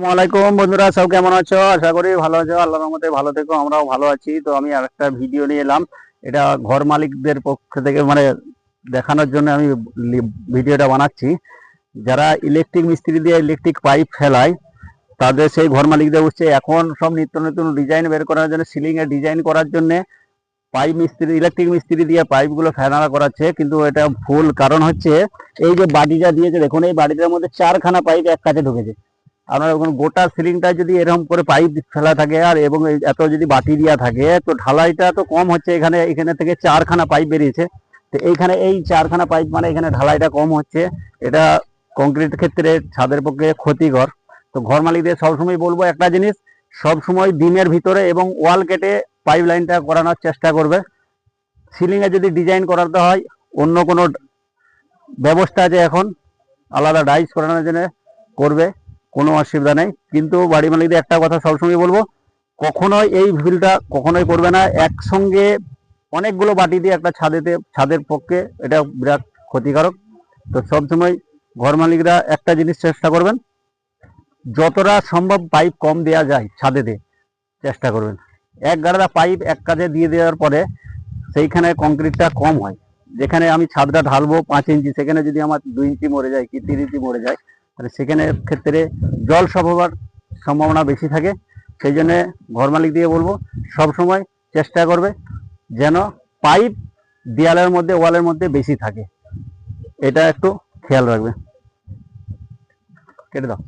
আসসালামাইকুম বন্ধুরা, সব কেমন আছো? আশা করি ভালো আছো। আল্লাহর রহমতে ভালো থেকো, আমরাও ভালো আছি। তো আমি আরেকটা ভিডিও নিয়ে এলাম। এটা ঘর মালিকদের পক্ষ থেকে মানে দেখানোর জন্য আমি ভিডিওটা বানাচ্ছি। যারা ইলেকট্রিক মিস্ত্রি দিয়ে ইলেকট্রিক পাইপ ফেলায় তাদের সেই ঘর মালিকদের হচ্ছে এখন সব নিত্য নতুন ডিজাইন বের করার জন্য, সিলিং এর ডিজাইন করার জন্য পাইপ মিস্ত্রি, ইলেকট্রিক মিস্ত্রি দিয়ে পাইপগুলো ফেলা করাচ্ছে। কিন্তু এটা ভুল। কারণ হচ্ছে এই যে বাড়িটা দিয়েছে দেখুন, এই বাড়িটার মধ্যে 4খানা পাইপ এক কাছে ঢুকেছে। আপনার গোটা সিলিংটা যদি এরকম করে পাইপ ফেলা থাকে আর এবং এত যদি বাটি দেওয়া থাকে, তো ঢালাইটা তো কম হচ্ছে। এখানে এখানে থেকে 4খানা পাইপ বেরিয়েছে। তো এইখানে এই 4খানা পাইপ মানে এখানে ঢালাইটা কম হচ্ছে। এটা কংক্রিট ক্ষেত্রে ছাদের পক্ষে ক্ষতিকর। তো ঘর মালিকদের সবসময় বলবো একটা জিনিস, সবসময় ডিমের ভিতরে এবং ওয়াল কেটে পাইপ লাইনটা করানোর চেষ্টা করবে। সিলিংয়ে যদি ডিজাইন করাতে হয়, অন্য কোনো ব্যবস্থা আছে এখন আলাদা ডাইস করানোর জন্য, করবে, কোনো অসুবিধা নেই। কিন্তু বাড়ি মালিকদের একটা কথা সবসময় বলবো, কখনোই এই ভুলটা কখনোই করবে না। একসঙ্গে অনেকগুলো বাটি দিয়ে একটা ছাদের পক্ষে এটা বিরাট ক্ষতিকারক। তো সবসময় ঘর মালিকরা একটা জিনিস চেষ্টা করবেন, যতটা সম্ভব পাইপ কম দেওয়া যায় ছাদেতে চেষ্টা করবেন। এক গাড়া পাইপ এক কাজে দিয়ে দেওয়ার পরে সেইখানে কংক্রিটটা কম হয়। যেখানে আমি ছাদটা ঢালবো 5 ইঞ্চি, সেখানে যদি আমার 2 ইঞ্চি মরে যায় কি 3 ইঞ্চি মরে যায়, তাহলে সেখানে ক্ষেত্রে জল সব হওয়ার সম্ভাবনা বেশি থাকে। সেই জন্য ঘর মালিক দিয়ে বলবো সব সময় চেষ্টা করবে যেন পাইপ দেয়ালের মধ্যে, ওয়ালের মধ্যে বেশি থাকে। এটা একটু খেয়াল রাখবে। কেটে দাও।